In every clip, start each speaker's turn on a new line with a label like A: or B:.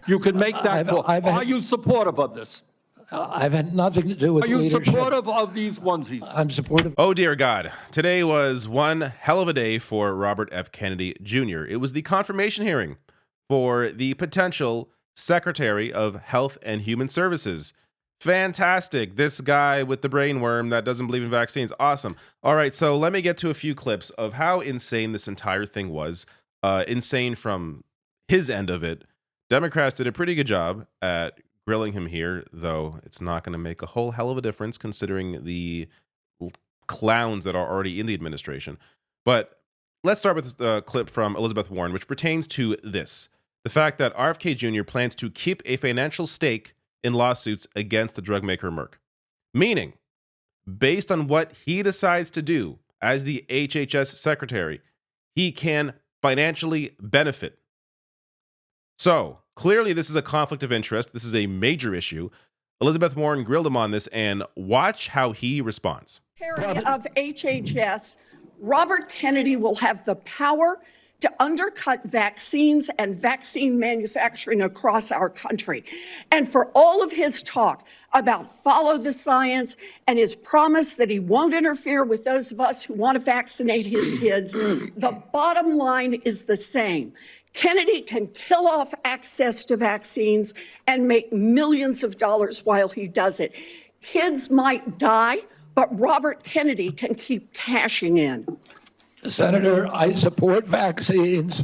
A: You can make that call. Are you supportive of this?
B: I've had nothing to do with
A: Are you
B: leadership.
A: supportive of these onesies?
B: I'm supportive.
C: Oh, dear God. Today was one hell of a day for Robert F. Kennedy Jr. It was the confirmation hearing for the potential Secretary of Health and Human Services. Fantastic. This guy with the brainworm that doesn't believe in vaccines. Awesome. All right, so let me get to a few clips of how insane this entire thing was. Insane from his end of it. Democrats did a pretty good job at grilling him here, though it's not going to make a whole hell of a difference considering the clowns that are already in the administration. But let's start with a clip from Elizabeth Warren, which pertains to this. The fact that RFK Jr. plans to keep a financial stake in lawsuits against the drug maker Merck. Meaning, based on what he decides to do as the HHS Secretary, he can financially benefit. So, clearly this is a conflict of interest. This is a major issue. Elizabeth Warren grilled him on this, and watch how he responds.
D: Secretary of HHS, Robert Kennedy will have the power to undercut vaccines and vaccine manufacturing across our country. And for all of his talk about follow the science and his promise that he won't interfere with those of us who want to vaccinate his kids, the bottom line is the same. Kennedy can kill off access to vaccines and make millions of dollars while he does it. Kids might die, but Robert Kennedy can keep cashing in.
B: Senator, I support vaccines.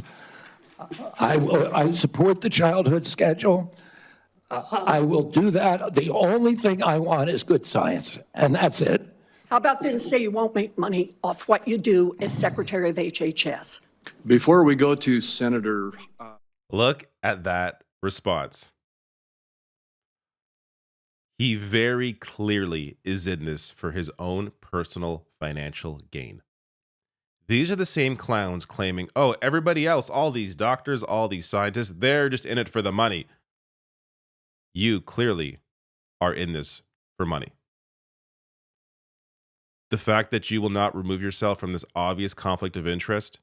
B: I support the childhood schedule. I will do that. The only thing I want is good science, and that's it.
D: How about then say you won't make money off what you do as Secretary of HHS?
E: Before we go to Senator...
C: Look at that response. He very clearly is in this for his own personal financial gain. These are the same clowns claiming, oh, everybody else, all these doctors, all these scientists, they're just in it for the money. You clearly are in this for money. The fact that you will not remove yourself from this obvious conflict of interest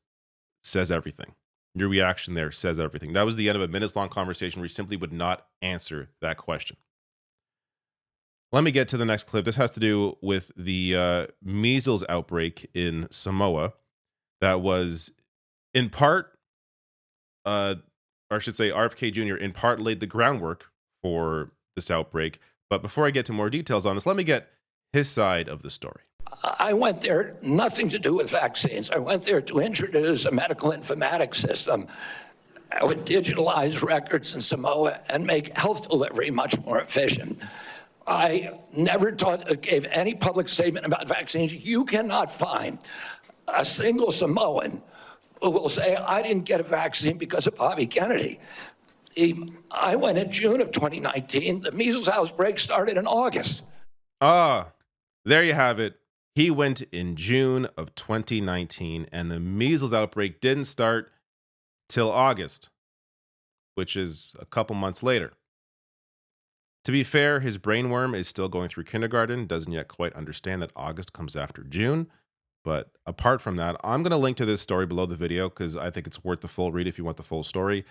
C: says everything. Your reaction there says everything. That was the end of a minutes-long conversation where he simply would not answer that question. Let me get to the next clip. This has to do with the measles outbreak in Samoa that was in part, or I should say RFK Jr. in part laid the groundwork for this outbreak. But before I get to more details on this, let me get his side of the story.
B: I went there, nothing to do with vaccines. I went there to introduce a medical informatics system that would digitalize records in Samoa and make health delivery much more efficient. I never gave any public statement about vaccines. You cannot find a single Samoan who will say, I didn't get a vaccine because of Bobby Kennedy. I went in June of 2019. The measles outbreak started in August.
C: There you have it. He went in June of 2019, and the measles outbreak didn't start till August, which is a couple months later. To be fair, his brainworm is still going through kindergarten, doesn't yet quite understand that August comes after June. But apart from that, I'm going to link to this story below the video because I think it's worth the full read if you want the full story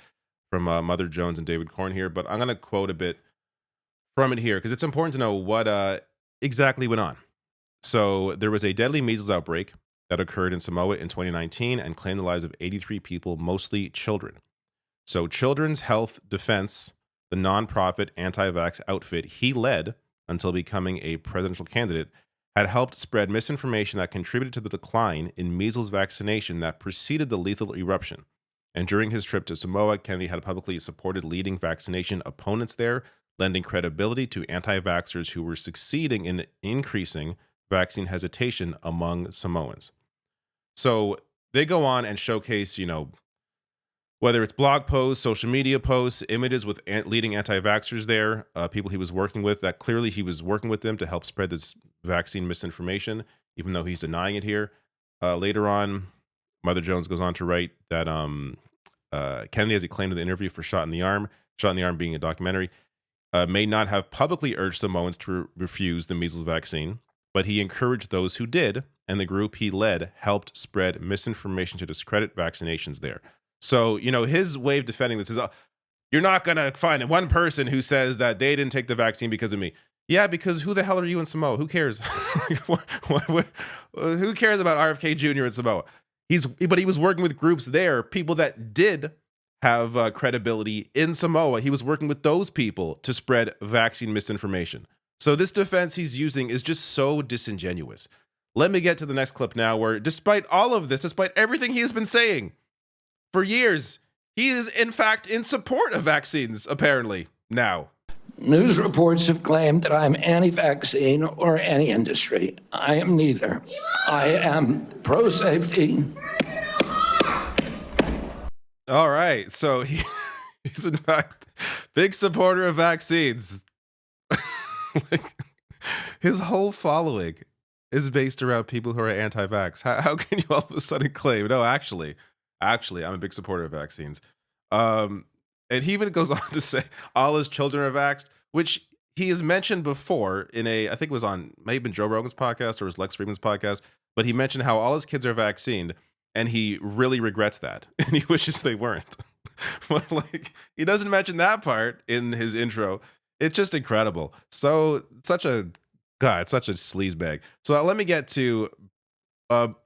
C: from Mother Jones and David Korn here. But I'm going to quote a bit from it here because it's important to know what exactly went on. So there was a deadly measles outbreak that occurred in Samoa in 2019 and claimed the lives of 83 people, mostly children. So Children's Health Defense, the nonprofit anti-vax outfit he led until becoming a presidential candidate, had helped spread misinformation that contributed to the decline in measles vaccination that preceded the lethal eruption. And during his trip to Samoa, Kennedy had publicly supported leading vaccination opponents there, lending credibility to anti-vaxxers who were succeeding in increasing vaccine hesitation among Samoans. So they go on and showcase, whether it's blog posts, social media posts, images with leading anti-vaxxers there, people he was working with, that clearly he was working with them to help spread this vaccine misinformation, even though he's denying it here. Later on, Mother Jones goes on to write that Kennedy, as he claimed in the interview for Shot in the Arm being a documentary, may not have publicly urged Samoans to refuse the measles vaccine, but he encouraged those who did, and the group he led helped spread misinformation to discredit vaccinations there. So, his way of defending this is, You're not going to find one person who says that they didn't take the vaccine because of me. Yeah, because who the hell are you in Samoa? Who cares? Who cares about RFK Jr. in Samoa? But he was working with groups there, people that did have credibility in Samoa. He was working with those people to spread vaccine misinformation. So this defense he's using is just so disingenuous. Let me get to the next clip now, where despite all of this, despite everything he has been saying for years, he is in fact in support of vaccines, apparently, now.
B: News reports have claimed that I'm anti-vaccine or anti-industry. I am neither. I am pro-safety.
C: All right, so he's in fact big supporter of vaccines. His whole following is based around people who are anti-vax. How can you all of a sudden claim, no, actually, I'm a big supporter of vaccines. And he even goes on to say all his children are vaxxed, which he has mentioned before in I think it was on, maybe Joe Rogan's podcast or was Lex Friedman's podcast, but he mentioned how all his kids are vaccinated, and he really regrets that, and he wishes they weren't. But like, he doesn't mention that part in his intro. It's just incredible. It's such a sleazebag. So let me get to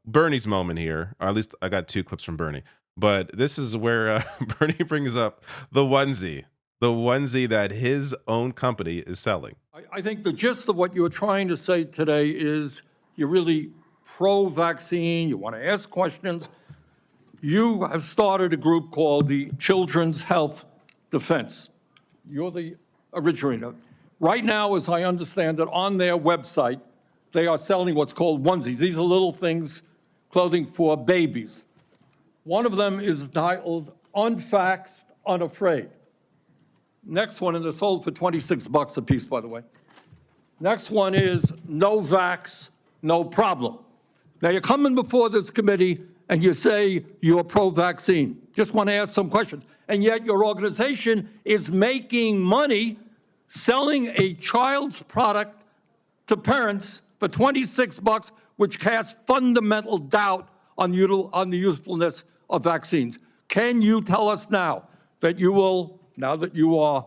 C: Bernie's moment here, or at least I got two clips from Bernie. But this is where Bernie brings up the onesie that his own company is selling.
A: I think the gist of what you're trying to say today is you're really pro-vaccine, you want to ask questions. You have started a group called the Children's Health Defense. You're the originator. Right now, as I understand it, on their website, they are selling what's called onesies. These are little things, clothing for babies. One of them is titled Unvaxxed, Unafraid. Next one, and they're sold for $26 a piece, by the way. Next one is No Vax, No Problem. Now, you're coming before this committee and you say you're pro-vaccine. Just want to ask some questions. And yet your organization is making money selling a child's product to parents for $26, which casts fundamental doubt on the usefulness of vaccines. Can you tell us now that you will, now that you are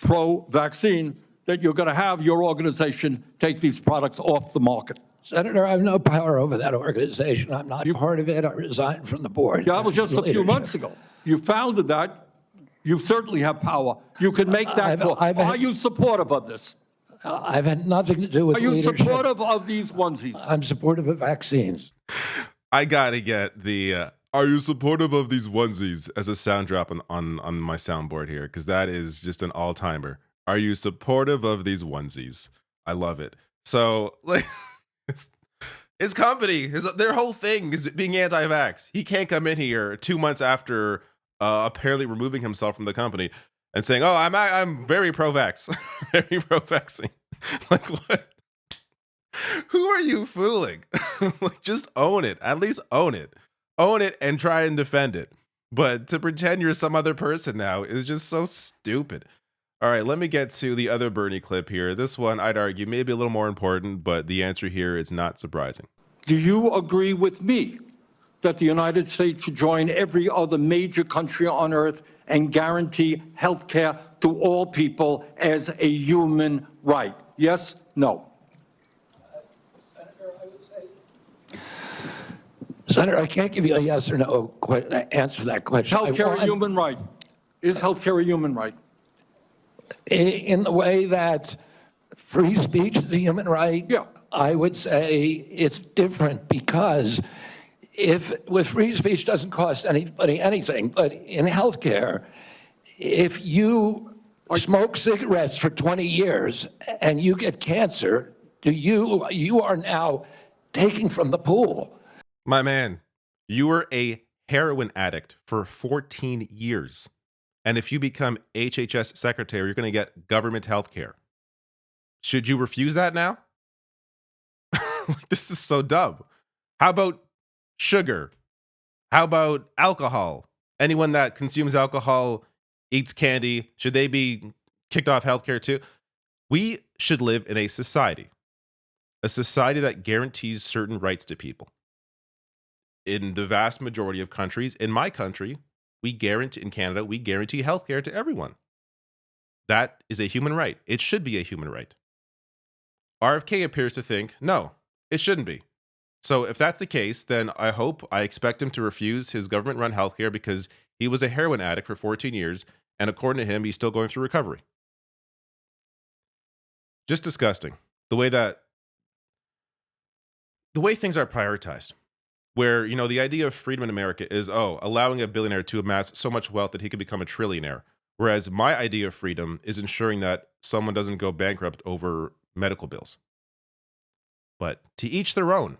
A: pro-vaccine, that you're going to have your organization take these products off the market?
B: Senator, I have no power over that organization. I'm not part of it. I resigned from the board.
A: That was just a few months ago. You founded that. You certainly have power. You can make that call. Are you supportive of this?
B: I've had nothing to do with leadership.
A: Are you supportive of these onesies?
B: I'm supportive of vaccines.
C: I gotta get the "Are you supportive of these onesies?" as a sound drop on my soundboard here, because that is just an all-timer. Are you supportive of these onesies? I love it. So, like, his company, their whole thing is being anti-vax. He can't come in here 2 months after apparently removing himself from the company and saying, "Oh, I'm very pro-vax, very pro-vaccine." Like, what? Who are you fooling? Like, just own it. At least own it. Own it and try and defend it. But to pretend you're some other person now is just so stupid. All right, let me get to the other Bernie clip here. This one, I'd argue, may be a little more important, but the answer here is not surprising.
A: Do you agree with me that the United States should join every other major country on earth and guarantee health care to all people as a human right? Yes? No?
B: Senator, I can't give you a yes or no answer to that question.
A: Health care a human right? Is health care a human right?
B: In the way that free speech is a human right,
A: Yeah.
B: I would say it's different, because if with free speech doesn't cost anybody anything, but in healthcare, if you smoke cigarettes for 20 years and you get cancer, you are now taking from the pool.
C: My man, you were a heroin addict for 14 years. And if you become HHS Secretary, you're going to get government health care. Should you refuse that now? This is so dumb. How about sugar? How about alcohol? Anyone that consumes alcohol, eats candy, should they be kicked off healthcare too? We should live in a society that guarantees certain rights to people. In the vast majority of countries, in my country, We guarantee in Canada, we guarantee healthcare to everyone. That is a human right. It should be a human right. RFK appears to think, no, it shouldn't be. So if that's the case, then I expect him to refuse his government-run healthcare because he was a heroin addict for 14 years, and according to him, he's still going through recovery. Just disgusting. The way things are prioritized. Where, the idea of freedom in America is, allowing a billionaire to amass so much wealth that he could become a trillionaire. Whereas my idea of freedom is ensuring that someone doesn't go bankrupt over medical bills. But to each their own.